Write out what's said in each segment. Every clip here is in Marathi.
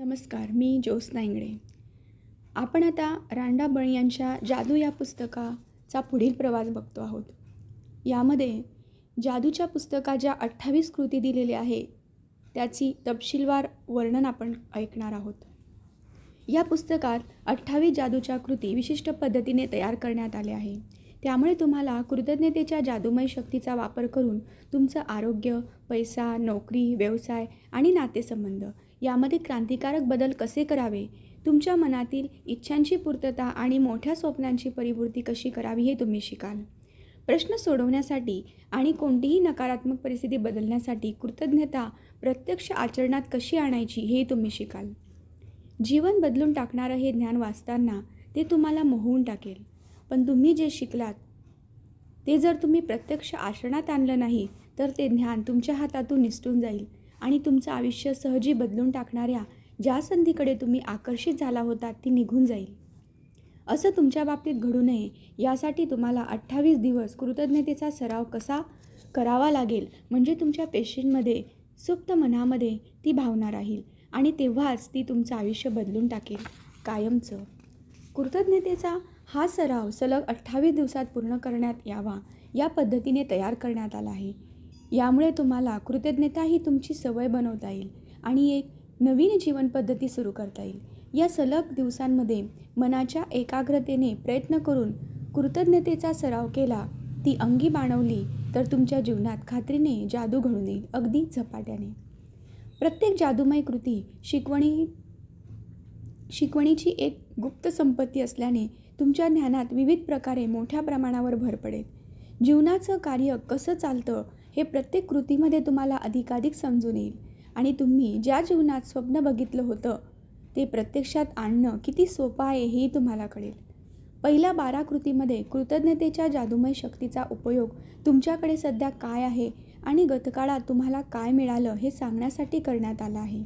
नमस्कार, मी ज्योत्स्ना इंगळे. आपण आता रांडा बळी यांच्या जादू या पुस्तकाचा पुढील प्रवास बघतो आहोत. यामध्ये जादूच्या पुस्तकात ज्या 28 कृती दिलेल्या आहे, त्याची तपशीलवार वर्णन आपण ऐकणार आहोत. या पुस्तकात 28 जादूच्या कृती विशिष्ट पद्धतीने तयार करण्यात आल्या आहे. त्यामुळे तुम्हाला कृतज्ञतेच्या जादूमय शक्तीचा वापर करून तुमचं आरोग्य, पैसा, नोकरी, व्यवसाय आणि नातेसंबंध यामध्ये क्रांतिकारक बदल कसे करावे, तुमच्या मनातील इच्छांची पूर्तता आणि मोठ्या स्वप्नांची परिपूर्ती कशी करावी हे तुम्ही शिकाल. प्रश्न सोडवण्यासाठी आणि कोणतीही नकारात्मक परिस्थिती बदलण्यासाठी कृतज्ञता प्रत्यक्ष आचरणात कशी आणायची हे तुम्ही शिकाल. जीवन बदलून टाकणारं हे ज्ञान वाचताना ते तुम्हाला मोहवून टाकेल. पण तुम्ही जे शिकलात ते जर तुम्ही प्रत्यक्ष आचरणात आणलं नाही तर ते ज्ञान तुमच्या हातातून निसटून जाईल आणि तुमचं आयुष्य सहजी बदलून टाकणाऱ्या ज्या संधीकडे तुम्ही आकर्षित झाला होता ती निघून जाईल. असं तुमच्या बाबतीत घडू नये यासाठी तुम्हाला 28 दिवस कृतज्ञतेचा सराव कसा करावा लागेल, म्हणजे तुमच्या पेशींमध्ये, सुप्त मनामध्ये ती भावना राहील आणि तेव्हाच ती तुमचं आयुष्य बदलून टाकेल कायमचं. कृतज्ञतेचा हा सराव सलग 28 दिवसात पूर्ण करण्यात यावा या पद्धतीने तयार करण्यात आला आहे. यामुळे तुम्हाला कृतज्ञता ही तुमची सवय बनवता येईल आणि एक नवीन जीवन पद्धती सुरू करता येईल. या सलग दिवसांमध्ये मनाच्या एकाग्रतेने प्रयत्न करून कृतज्ञतेचा सराव केला, ती अंगी बाणवली तर तुमच्या जीवनात खात्रीने जादू घडून येईल, अगदी झपाट्याने. प्रत्येक जादूमय कृती शिकवणीची एक गुप्त संपत्ती असल्याने तुमच्या ज्ञानात विविध प्रकारे मोठ्या प्रमाणावर भर पडेल. जीवनाचं कार्य कसं चालतं हे प्रत्येक कृतीमध्ये तुम्हाला अधिकाधिक समजून येईल आणि तुम्ही ज्या जीवनात स्वप्न बघितलं होतं ते प्रत्यक्षात आणणं किती सोपं आहे हेही तुम्हाला कळेल. पहिल्या 12 कृतीमध्ये कृतज्ञतेच्या जादूमय शक्तीचा उपयोग तुमच्याकडे सध्या काय आहे आणि गतकाळात तुम्हाला काय मिळालं हे सांगण्यासाठी करण्यात आला आहे.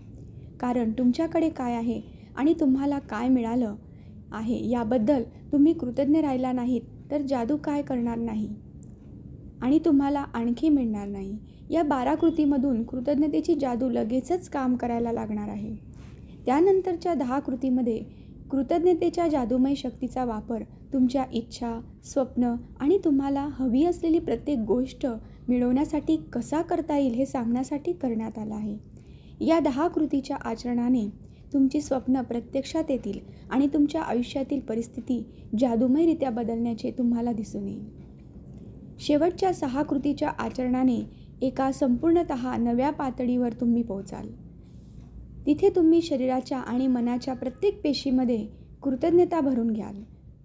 कारण तुमच्याकडे काय आहे आणि तुम्हाला काय मिळालं आहे याबद्दल तुम्ही कृतज्ञ राहिला नाहीत तर जादू काय करणार नाही आणि तुम्हाला आणखी मिळणार नाही. या 12 कृतीमधून कृतज्ञतेची जादू लगेचच काम करायला लागणार आहे. त्यानंतरच्या 10 कृतीमध्ये कृतज्ञतेच्या जादूमय शक्तीचा वापर तुमच्या इच्छा, स्वप्न आणि तुम्हाला हवी असलेली प्रत्येक गोष्ट मिळवण्यासाठी कसा करता येईल हे सांगण्यासाठी करण्यात आला आहे. या 10 कृतीच्या आचरणाने तुमची स्वप्न प्रत्यक्षात येतील आणि तुमच्या आयुष्यातील परिस्थिती जादूमयरित्या बदलण्याचे तुम्हाला दिसून येईल. शेवटच्या 6 कृतीच्या आचरणाने एका संपूर्णतः नव्या पातळीवर तुम्ही पोहोचाल. तिथे तुम्ही शरीराच्या आणि मनाच्या प्रत्येक पेशीमध्ये कृतज्ञता भरून घ्याल.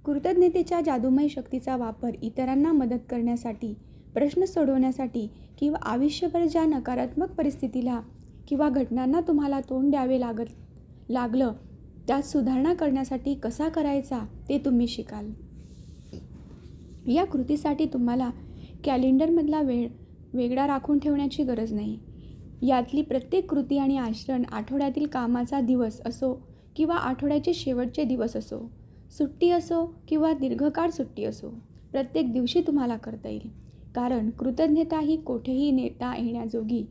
कृतज्ञतेच्या जादूमय शक्तीचा वापर इतरांना मदत करण्यासाठी, प्रश्न सोडवण्यासाठी किंवा आयुष्यभर ज्या नकारात्मक परिस्थितीला किंवा घटनांना तुम्हाला तोंड द्यावे लागलं त्यात सुधारणा करण्यासाठी कसा करायचा ते तुम्ही शिकाल. या कृतीसाठी तुम्हाला कॅलेंडरमधला वेळ वेगळा राखून ठेवण्याची गरज नाही. यातली प्रत्येक कृती आणि आचरण आठवड्यातील कामाचा दिवस असो किंवा आठवड्याचे शेवटचे दिवस असो, सुट्टी असो किंवा दीर्घकाळ सुट्टी असो, प्रत्येक दिवशी तुम्हाला करता येईल. कारण कृतज्ञता ही कोठेही नेता येण्याजोगी,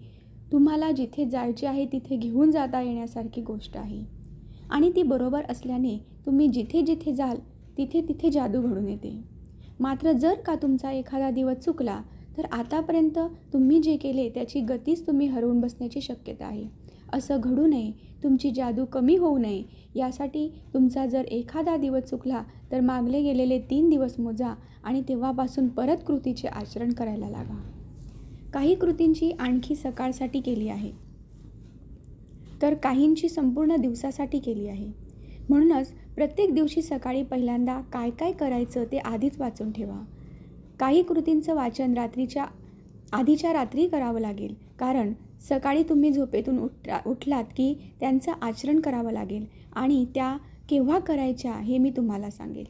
तुम्हाला जिथे जायचे आहे तिथे घेऊन जाता येण्यासारखी गोष्ट आहे आणि ती बरोबर असल्याने तुम्ही जिथे जिथे जाल तिथे तिथे जादू घडून येते. मात्र जर का तुमचा एखादा दिवस चुकला तर आतापर्यंत तुम्ही जे केले त्याची गतीच तुम्ही हरवून बसण्याची शक्यता आहे. असं घडू नये, तुमची जादू कमी होऊ नये यासाठी तुमचा जर एखादा दिवस चुकला तर मागले गेलेले 3 दिवस मोजा आणि तेव्हापासून परत कृतीचे आचरण करायला लागा. काही कृतींची आणखी सकाळसाठी केली आहे तर काहींची संपूर्ण दिवसासाठी केली आहे. म्हणूनच प्रत्येक दिवशी सकाळी पहिल्यांदा काय काय करायचं ते आधीच वाचून ठेवा. काही कृतींचं वाचन आधीच्या रात्री करावं लागेल, कारण सकाळी तुम्ही झोपेतून उठलात की त्यांचं आचरण करावं लागेल आणि त्या केव्हा करायच्या हे मी तुम्हाला सांगेल.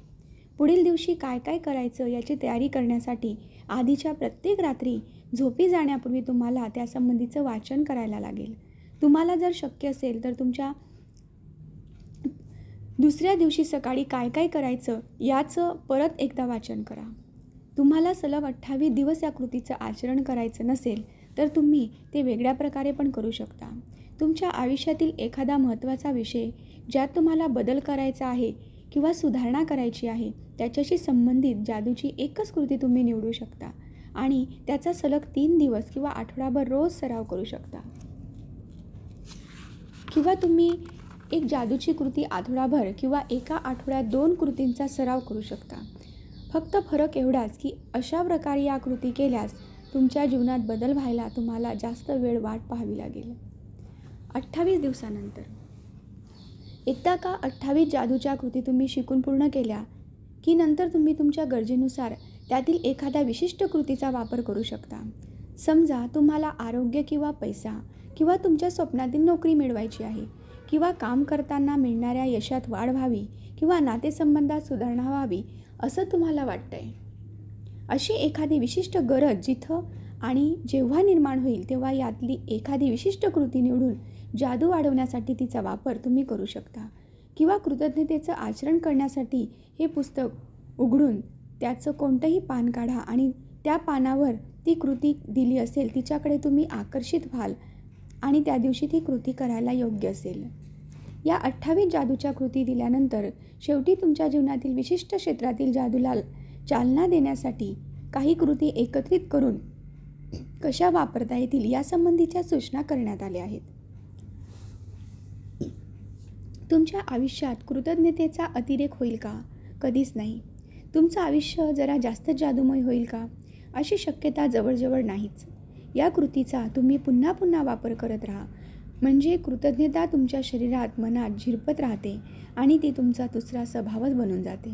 पुढील दिवशी काय काय करायचं याची तयारी करण्यासाठी आधीच्या प्रत्येक रात्री झोपी जाण्यापूर्वी तुम्हाला त्यासंबंधीचं वाचन करायला लागेल. तुम्हाला जर शक्य असेल तर तुमच्या दुसऱ्या दिवशी सकाळी काय काय करायचं याचं परत एकदा वाचन करा. तुम्हाला सलग 28 दिवस या कृतीचं आचरण करायचं नसेल तर तुम्ही ते वेगळ्या प्रकारे पण करू शकता. तुमच्या आयुष्यातील एखादा महत्त्वाचा विषय ज्यात तुम्हाला बदल करायचा आहे किंवा सुधारणा करायची आहे त्याच्याशी संबंधित जादूची एकच कृती तुम्ही निवडू शकता आणि त्याचा सलग 3 दिवस किंवा आठवडाभर रोज सराव करू शकता. किंवा तुम्ही एक जादूची कृती आठवडाभर किंवा एका आठवड्यात 2 कृतींचा सराव करू शकता. फक्त फरक एवढाच की अशा प्रकारे या कृती केल्यास तुमच्या जीवनात बदल व्हायला तुम्हाला जास्त वेळ वाट पाहावी लागेल. 28 दिवसानंतर एकदा का 28 जादूच्या कृती तुम्ही शिकून पूर्ण केल्या की नंतर तुम्ही तुमच्या गरजेनुसार त्यातील एखाद्या विशिष्ट कृतीचा वापर करू शकता. समजा तुम्हाला आरोग्य किंवा पैसा किंवा तुमच्या स्वप्नातील नोकरी मिळवायची आहे किंवा काम करताना मिळणाऱ्या यशात वाढ व्हावी किंवा नातेसंबंधात सुधारणा व्हावी असं तुम्हाला वाटतंय. अशी एखादी विशिष्ट गरज जिथं आणि जेव्हा निर्माण होईल तेव्हा यातली एखादी विशिष्ट कृती निवडून जादू वाढवण्यासाठी तिचा वापर तुम्ही करू शकता. किंवा कृतज्ञतेचं आचरण करण्यासाठी हे पुस्तक उघडून त्याचं कोणतंही पान काढा आणि त्या पानावर ती कृती दिली असेल तिच्याकडे तुम्ही आकर्षित व्हाल आणि त्या दिवशी ती कृती करायला योग्य असेल. या 28 जादूच्या कृती दिल्यानंतर शेवटी तुमच्या जीवनातील विशिष्ट क्षेत्रातील जादूला चालना देण्यासाठी काही कृती एकत्रित करून कशा वापरता येतील यासंबंधीच्या सूचना करण्यात आल्या आहेत. तुमच्या आयुष्यात कृतज्ञतेचा अतिरेक होईल का? कधीच नाही. तुमचं आयुष्य जरा जास्त जादूमय होईल का? अशी शक्यता जवळजवळ नाहीच. या कृतीचा तुम्ही पुन्हा पुन्हा वापर करत राहा म्हणजे कृतज्ञता तुमच्या शरीरात मनात झिरपत राहते आणि ती तुमचा दुसरा स्वभावच बनून जाते.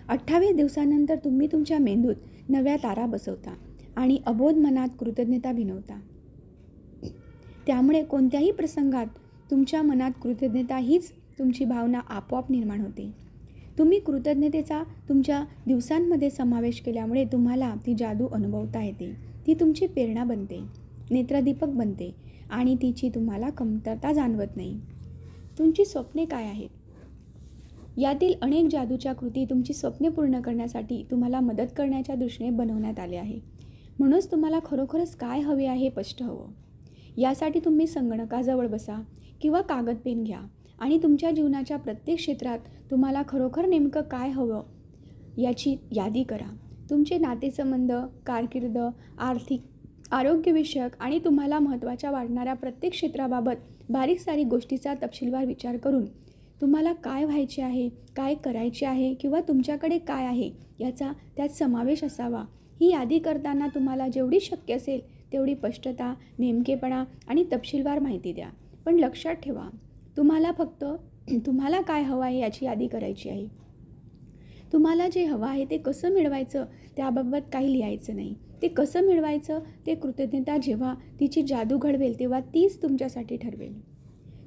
28 दिवसानंतर तुम्ही तुमच्या मेंदूत नव्या तारा बसवता आणि अबोध मनात कृतज्ञता भिनवता. त्यामुळे कोणत्याही प्रसंगात तुमच्या मनात कृतज्ञता हीच तुमची भावना आपोआप निर्माण होते. तुम्ही कृतज्ञतेचा तुमच्या दिवसांमध्ये समावेश केल्यामुळे तुम्हाला ती जादू अनुभवता येते. ती तुमची प्रेरणा बनते, नेत्रदीपक बनते आणि तिची तुम्हाला कमतरता जाणवत नाही. तुमची स्वप्ने काय आहेत? यातील अनेक जादूच्या कृती तुमची स्वप्ने पूर्ण करण्यासाठी तुम्हाला मदत करण्याच्या दृष्टीने बनवण्यात आले आहे. म्हणूनच तुम्हाला खरोखरच काय हवे आहे हे स्पष्ट हवं. यासाठी तुम्ही संगणकाजवळ बसा किंवा कागद पेन घ्या आणि तुमच्या जीवनाच्या प्रत्येक क्षेत्रात तुम्हाला खरोखर नेमकं काय हवं याची यादी करा. तुमचे नातेसंबंध, कारकीर्द, आर्थिक, आरोग्यविषयक आणि तुम्हाला महत्त्वाच्या वाटणाऱ्या प्रत्येक क्षेत्राबाबत बारीक सारीक गोष्टीचा तपशीलवार विचार करून तुम्हाला काय व्हायचे आहे, काय करायचे आहे किंवा तुमच्याकडे काय आहे याचा त्यात समावेश असावा. ही यादी करताना तुम्हाला जेवढी शक्य असेल तेवढी स्पष्टता, नेमकेपणा आणि तपशीलवार माहिती द्या. पण लक्षात ठेवा, तुम्हाला फक्त तुम्हाला काय हवं आहे याची यादी करायची आहे. तुम्हाला जे हवं आहे ते कसं मिळवायचं त्याबाबत काही लिहायचं नाही. ते कसं मिळवायचं ते कृतज्ञता जेव्हा तिची जादू घडवेल तेव्हा तीच तुमच्यासाठी ठरवेल.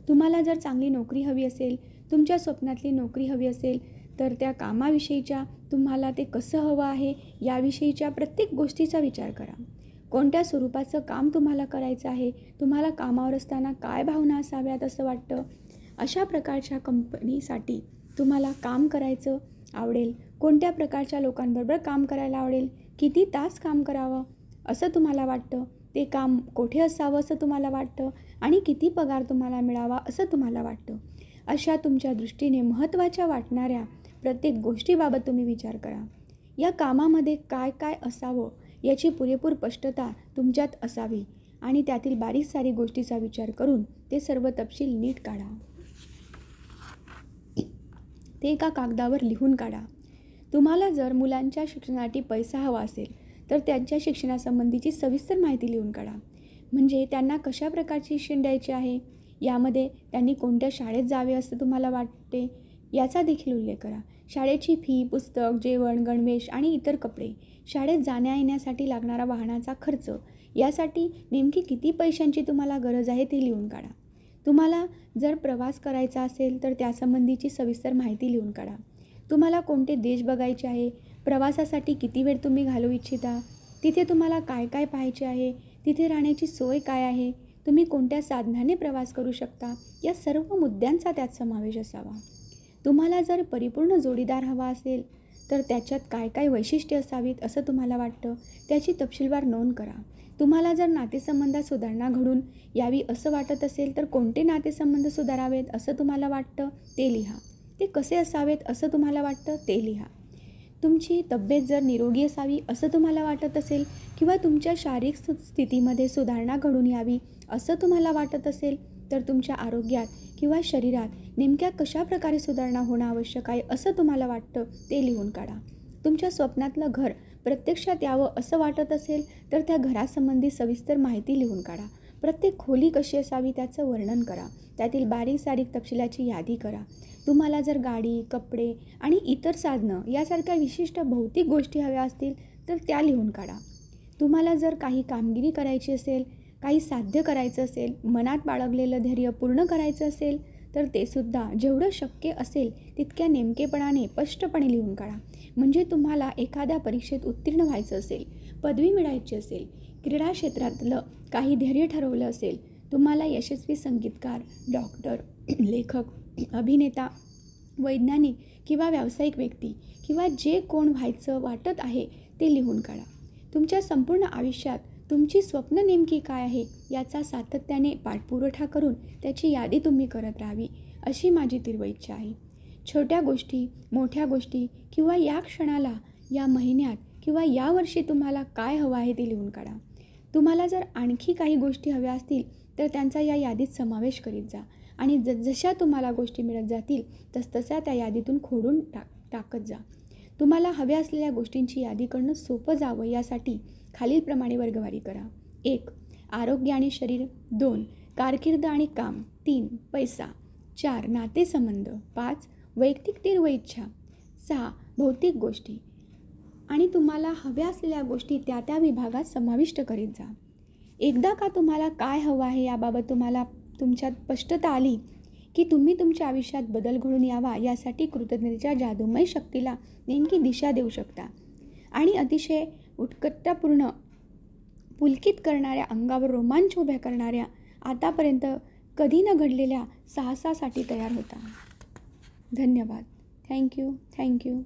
तुम्हाला जर चांगली नोकरी हवी असेल, तुमच्या स्वप्नातली नोकरी हवी असेल तर त्या कामाविषयीच्या तुम्हाला ते कसं हवं आहे याविषयीच्या प्रत्येक गोष्टीचा विचार करा. कोणत्या स्वरूपाचं काम तुम्हाला करायचं आहे, तुम्हाला कामावर असताना काय भावना असाव्यात असं वाटतं, अशा प्रकारच्या कंपनीसाठी तुम्हाला काम करायचं आवडेल, कोणत्या प्रकारच्या लोकांबरोबर काम करायला आवडेल, किती तास काम करावं असं तुम्हाला वाटतं, ते काम कोठे असावं असं तुम्हाला वाटतं आणि किती पगार तुम्हाला मिळावा असं तुम्हाला वाटतं. अशा तुमच्या दृष्टीने महत्त्वाच्या वाटणाऱ्या प्रत्येक गोष्टीबाबत तुम्ही विचार करा. या कामामध्ये काय काय असावं याची पुरेपूर स्पष्टता तुमच्यात असावी आणि त्यातील बारीक सारीक गोष्टीचा विचार करून ते सर्व तपशील नीट काढा. ते एका कागदावर लिहून काढा. तुम्हाला जर मुलांच्या शिक्षणासाठी पैसा हवा असेल तर त्यांच्या शिक्षणासंबंधीची सविस्तर माहिती लिहून काढा. म्हणजे त्यांना कशा प्रकारचे शिक्षण द्यायचे आहे, यामध्ये त्यांनी कोणत्या शाळेत जावे असं तुम्हाला वाटते याचा देखील उल्लेख करा. शाळेची फी, पुस्तक, जेवण, गणवेश आणि इतर कपडे, शाळेत जाण्या येण्यासाठी लागणारा वाहनाचा खर्च, यासाठी नेमकी किती पैशांची तुम्हाला गरज आहे ते लिहून काढा. तुम्हाला जर प्रवास करायचा असेल तर त्यासंबंधीची सविस्तर माहिती लिहून काढा. तुम्हाला कोणते देश बघायचे आहे, प्रवासासाठी किती वेळ तुम्ही घालवू इच्छिता, तिथे तुम्हाला काय काय पाहायचे आहे, तिथे राहण्याची सोय काय आहे, तुम्ही कोणत्या साधनाने प्रवास करू शकता, या सर्व मुद्द्यांचा त्यात समावेश असावा. तुम्हाला जर परिपूर्ण जोडीदार हवा असेल तर त्याच्यात काय काय वैशिष्ट्ये असावीत असं तुम्हाला वाटतं त्याची तपशीलवार नोंद करा. तुम्हाला जर नातेसंबंधात सुधारणा घडून यावी असं वाटत असेल तर कोणते नातेसंबंध सुधारावेत असं तुम्हाला वाटतं ते लिहा. ते कसे असावेत असं तुम्हाला वाटतं ते लिहा. तुमची तब्येत जर निरोगी असावी असं तुम्हाला वाटत असेल किंवा तुमच्या शारीरिक स्थितीमध्ये सुधारणा घडून यावी असं तुम्हाला वाटत असेल तर तुमच्या आरोग्यात किंवा शरीरात नेमक्या कशा प्रकारे सुधारणा होणं आवश्यक आहे असं तुम्हाला वाटतं ते लिहून काढा. तुमच्या स्वप्नातलं घर प्रत्यक्षात यावं असं वाटत असेल तर त्या घरासंबंधी सविस्तर माहिती लिहून काढा. प्रत्येक खोली कशी असावी त्याचं वर्णन करा. त्यातील बारीक सारीक तपशिलाची यादी करा. तुम्हाला जर गाडी, कपडे आणि इतर साधनं यासारख्या विशिष्ट भौतिक गोष्टी हव्या असतील तर त्या लिहून काढा. तुम्हाला जर काही कामगिरी करायची असेल, काही साध्य करायचं असेल, मनात बाळगलेलं धैर्य पूर्ण करायचं असेल तर ते सुद्धा जेवढं शक्य असेल तितक्या नेमकेपणाने स्पष्टपणे लिहून काढा. म्हणजे तुम्हाला एखाद्या परीक्षेत उत्तीर्ण व्हायचं असेल, पदवी मिळवायची असेल, क्रीडा क्षेत्रातलं काही धैर्य ठरवलं असेल, तुम्हाला यशस्वी संगीतकार, डॉक्टर, लेखक, अभिनेता, वैज्ञानिक किंवा व्यावसायिक व्यक्ती किंवा जे कोण व्हायचं वाटत आहे ते लिहून काढा. तुमच्या संपूर्ण आयुष्यात तुमची स्वप्न नेमकी काय आहे याचा सातत्याने पाठपुरावा करून त्याची यादी तुम्ही करत राहावी अशी माझी तीव्र इच्छा आहे. छोट्या गोष्टी, मोठ्या गोष्टी किंवा या क्षणाला, या महिन्यात किंवा या वर्षी तुम्हाला काय हवं आहे ते लिहून काढा. तुम्हाला जर आणखी काही गोष्टी हव्या असतील तर त्यांचा या यादीत समावेश करीत जा आणि जशा तुम्हाला गोष्टी मिळत जातील तसतशा त्या यादीतून खोडून टाकत जा. तुम्हाला हव्या असलेल्या गोष्टींची यादी करणं सोपं जावं यासाठी खालीलप्रमाणे वर्गवारी करा. 1. आरोग्य आणि शरीर. 2. कारकीर्द आणि काम. 3. पैसा. 4. नातेसंबंध. 5. वैयक्तिक तीर व इच्छा. 6. भौतिक गोष्टी. आणि तुम्हाला हव्या असलेल्या गोष्टी त्या त्या विभागात समाविष्ट करीत जा. एकदा का तुम्हाला काय हवं आहे याबाबत तुम्हाला तुमच्यात स्पष्टता आली की तुम्ही तुमच्या आयुष्यात बदल घडून यावा यासाठी कृतज्ञतेच्या जादूमय शक्तीला नेमकी दिशा देऊ शकता आणि अतिशय उत्कटतापूर्ण, पुलकित करणाऱ्या, अंगावर रोमांच उभ्या करणाऱ्या, आतापर्यंत कधी न घडलेल्या साहसासाठी तयार होता. धन्यवाद. थँक्यू.